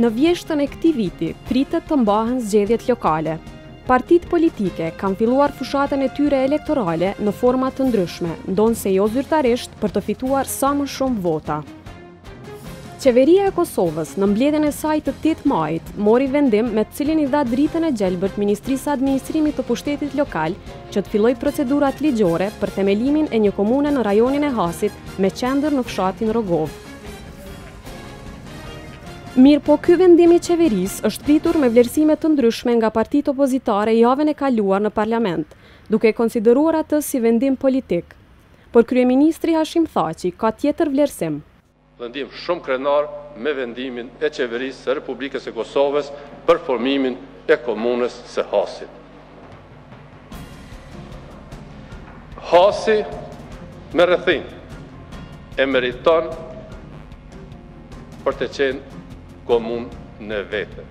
Në vjeshtën e këtij viti, pritet të mbahen zgjedhjet lokale. Partitë politike kanë filluar fushatën e tyre elektorale në forma të ndryshme, ndonse jo zyrtarisht për të fituar sa më shumë vota. Qeveria e Kosovës në mbledhjen e saj të 8 majit mori vendim me të cilin i dha dritën e gjelbërt Ministrisë së Administrimit të Pushtetit Lokal që të fillojë procedurat ligjore për themelimin e një komune në rajonin e Hasit me qendër në fshatin Rogov. Mirë po ky vendim i qeverisë është pritur me vlerësime të ndryshme nga partitë opozitare javën e kaluar në parlament, duke konsideruar atë si vendim politik. Por kryeministri Hashim Thaçi ka tjetër vlerësim. Vendim shumë krenar me vendimin e qeverisë së Republikës së Kosovës për formimin e komunës së Hasit. Hasi me rrethim e meriton për të qenë komunë në vete.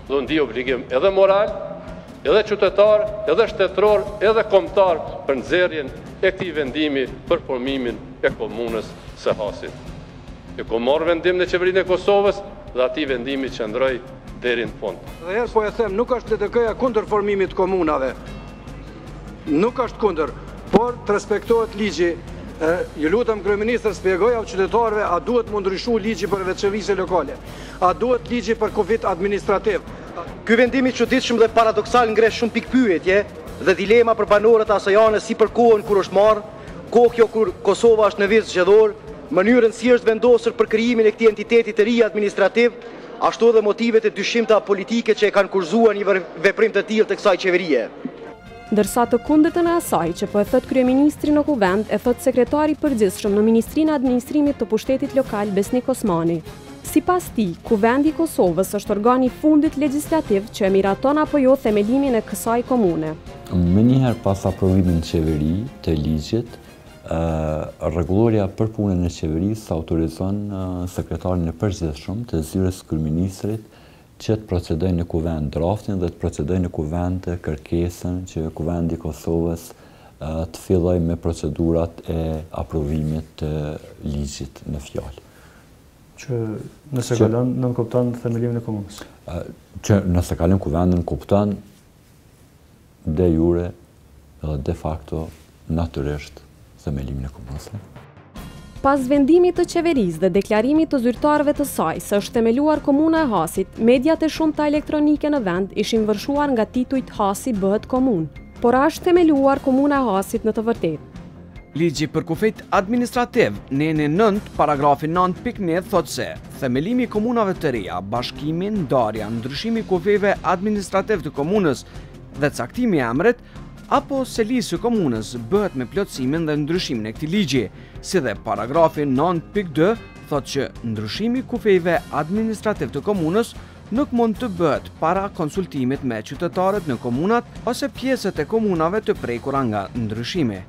Do ndi obligim edhe moral, edhe qytetar, edhe shtetëror, edhe kombëtar për nxjerrjen e këtij vendimi për formimin e komunës së Hasit. E ku marrë vendim në qeverinë e Kosovës dhe ati vendimi qëndroi deri në fund. Dhe herë po e them, nuk është LDK-ja kundër formimit komunave. Nuk është kundër, por të respektohet ligji. Ju lutem kryeministër, shpjegoja qytetarëve a duhet më ndryshu ligji për veçërisje lokale, a duhet ligji për kufit administrativ. Ky vendim i çuditshëm dhe paradoksal ngre shumë pikpyetje dhe dilema për banorët asaj ane si për kohën kur është marrë, kohë kjo kur Kosova është në vit zgjedhor, mënyrën si është vendosur për krijimin e këtij entiteti të ri administrativ, ashtu edhe motivet e dyshimta politike që e kanë kurzuar një veprim të tillë të kësaj qeverie. Ndërsa të kundërtën e asaj që po e thot kryeministri në kuvend, e thot sekretari i përgjithshëm në Ministrinë e Administrimit të Pushtetit Lokal Besnik Osmani. Sipas tij, Kuvendi i Kosovës është organi i fundit legjislativ që e miraton apo jo themelimin e kësaj komune. Menjëherë pas aprovimit në qeveri të ligjit, rregulloria për punën e qeverisë autorizon sekretarin e përgjithshëm të zyrës kryeministrit që të procedojnë në kuvend draftin dhe të procedojnë në kuvend të kërkesën që Kuvendi i Kosovës të fillojë me procedurat e aprovimit të ligjit në fjalë. Që nëse kalon nënkupton themelimin e komunës? Që nëse kalon kuvendin kupton de jure dhe de facto natyrisht themelimin e komunës. Pas vendimit të qeverisë dhe deklarimit të zyrtarëve të saj se është themeluar komuna e Hasit, mediat e shumta elektronike në vend ishin vërshuar nga titujt Hasi bëhet komunë, por a është themeluar komuna e Hasit në të vërtetë? Ligji për kufit administrativ në 9 paragrafi 9.1 thot se themelimi i komunave të reja, bashkimi, ndarja, ndryshimi i kufeve administrativ të komunës dhe caktimi i emrit apo selisë së komunës bëhet me plotësimin dhe ndryshimin e këtij ligji, si dhe paragrafi 9.2 thot që ndryshimi i kufeve administrativ të komunës nuk mund të bëhet para konsultimit me qytetarët në komunat ose pjesët e komunave të prekura nga ndryshimi.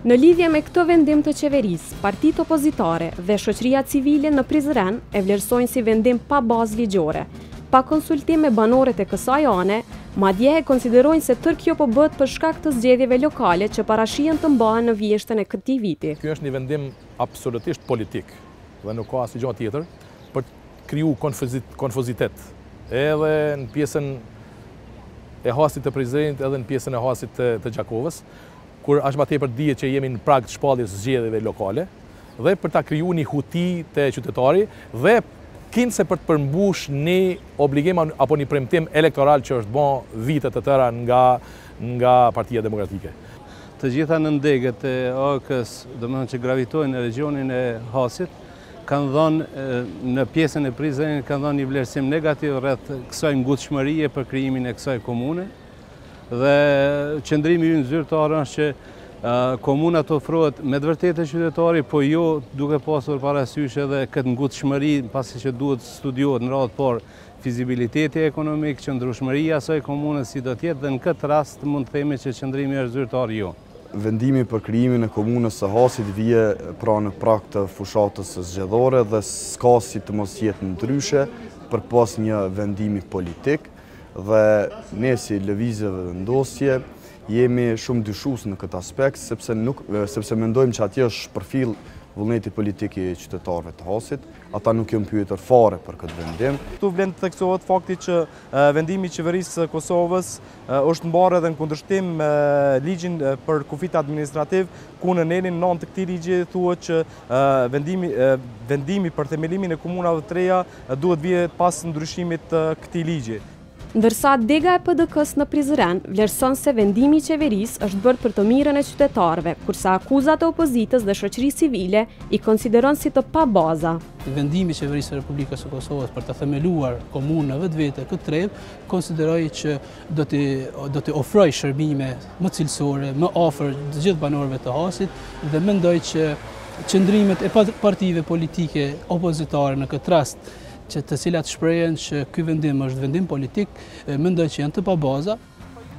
Në lidhje me këtë vendim të qeverisë, partitë opozitare dhe shoqëria civile në Prizren e vlerësojnë si vendim pa bazë ligjore, pa konsultim me banorët e kësaj ane, madje e konsiderojnë se tërë kjo po bëhet për shkak të zgjedhjeve lokale që parashihen të mbahen në vjeshtën e këtij viti. Ky është një vendim absolutisht politik dhe nuk ka asnjë gjë tjetër për të krijuar konfuzitet edhe në pjesën e Hasit të Prizrenit edhe në pjesën e Hasit të Gjakovës, kur aq më tepër dihet që jemi në prag të shpalljes së zgjedhjeve lokale dhe për ta krijuar një huti te qytetari dhe se për të përmbush një obligim apo një premtim elektoral që është bën vite të tëra nga Partia Demokratike. Të gjitha nëndegët e AK-s, domethënë që gravitojnë në regionin e Hasit, kanë dhënë në pjesën e Prizrenit kanë dhënë një vlerësim negativ rreth kësaj ngutshmërie për krijimin e kësaj komune. Dhe qëndrimi ynë zyrtar është që komuna të ofrohet me të vërtetë qytetari, po jo duke pasur parasysh edhe këtë ngutshmëri, pasi që duhet studiohet në radhë por fizibiliteti ekonomik, qëndrueshmëria e asaj komune si do të jetë dhe në këtë rast mund të themi që qëndrimi është zyrtar jo. Vendimi për krijimin e komunës së Hasit vije pra në prag të fushatës së zgjedhore dhe s'ka si të mos jetë ndryshe për pas një vendimi politik dhe ne si lëvizje dhe vendosje jemi shumë dyshues në këtë aspekt sepse mendojmë që atje është shpërfill vullneti politik i qytetarëve të Hasit. Ata nuk janë pyetur fare për këtë vendim. Këtu vlen të theksohet fakti që vendimi i qeverisë së Kosovës është mbarë edhe në kundërshtim me ligjin për kufit administrativ, ku në nenin 9 të këtij ligji thuhet që vendimi për themelimin e komunave të reja duhet vijë pas ndryshimit të këtij ligji. Ndërsa dega e PDK-s në Prizren vlerëson se vendimi i qeverisë është bërë për të mirën e qytetarëve, kurse akuzat e opozitës dhe shoqërisë civile i konsideron si të pabaza. Vendimi i qeverisë së Republikës së Kosovës për të themeluar komunën në vetvete këtë treg, konsideroj që do të ofroj shërbime më cilësore, më afër të gjithë banorëve të Hasit dhe mendoj që qëndrimet e partive politike opozitare në këtë rast që të cilat shprehen që ky vendim është vendim politik, mendoj që janë të pabaza.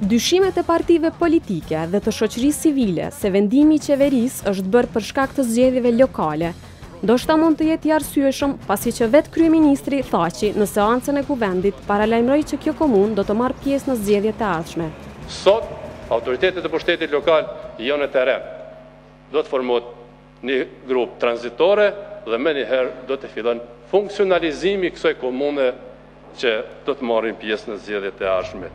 Dyshimet e partive politike dhe të shoqërisë civile se vendimi i qeverisë është bërë për shkak të zgjedhjeve lokale, ndoshta mund të jetë i arsyeshëm pasi që vetë kryeministri thaqi në seancën e kuvendit paralajmëroi që kjo komunë do të marrë pjesë në zgjedhjet e ardhshme. Sot, autoritetet e pushtetit lokal janë në terren. Do të formohet një grup tranzitore dhe më njëherë do të fillon funksionalizimi kësaj komune që do të marrin pjesë në zgjedhjet e ardhshme.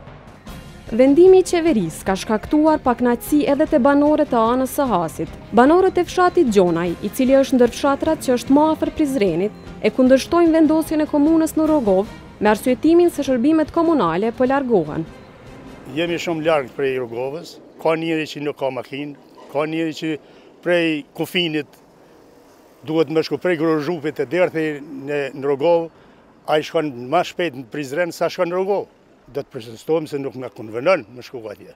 Vendimi i qeverisë ka shkaktuar pakënaqësi edhe te banorët e anës së Hasit. Banorët e fshatit Gjonaj, i cili është ndër fshatrat që është më afër Prizrenit, e kundërshtojnë vendosjen e komunës në Rogov me arsyetimin se shërbimet komunale po largohen. Jemi shumë larg prej Rogovës, ka njëri që nuk ka makinë, ka njëri që prej kufinit duhet me shku prej Grozhupit e derthi në Rogov, a i shkon ma shpejt në Prizren sa shkon në Rogov. Do të përshëstojmë se nuk me konvenon me shku atje.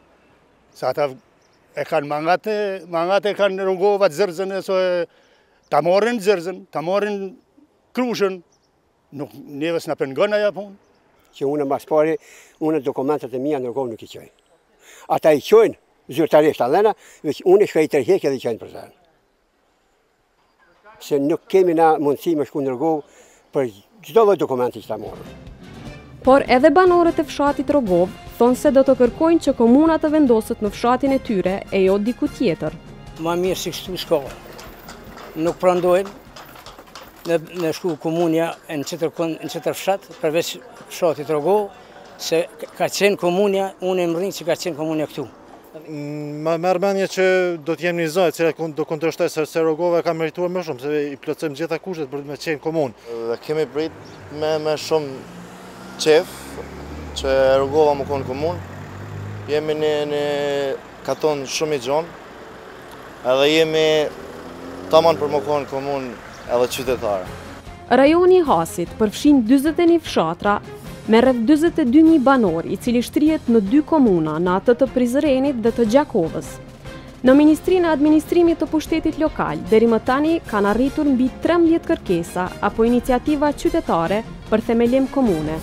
Sa ata e kanë mangate e kanë në Rogov atë zërzën e so ta marrin zërzën, ta marrin krushën, nuk neves në pengon aja punë. Që unë mas pari, unë dokumentet e mija në Rogov nuk i qojnë. Ata i qojnë, zyrtarisht alena, veç unë shka i tërhekje dhe i qojnë Prizren. Se nuk kemi na mundësi me shku në Rogov për çdo lloj dokumenti që ta morëm. Por edhe banorët e fshatit Rogov thonë se do të kërkojnë që komuna të vendoset në fshatin e tyre e jo diku tjetër. Ma mirë si kështu s'ka. Nuk prandojmë në shku komunja në qëtër fshat, përveç fshatit Rogov, se ka qenë komunja, unë e më rrinë që ka qenë komunja këtu. Merr mendje që do të jemi një zonë që do kundërshtoj se Rogova ka merituar më shumë, se i plotësojmë gjitha kushtet për të qenë komunë. Dhe kemi prit me shumë qef që Rogova më konë komunë. Jemi në katon shumë i gjonë, edhe jemi tamam për më konë komunë edhe qytetare. Rajoni i Hasit përfshin 41 fshatra me rreth 42.000 banor, i cili shtrihet në 2 komuna, në atë të Prizrenit dhe të Gjakovës. Në Ministrinë e Administrimit të Pushtetit Lokal, deri më tani kanë arritur mbi 13 kërkesa apo iniciativa qytetare për themelim komune.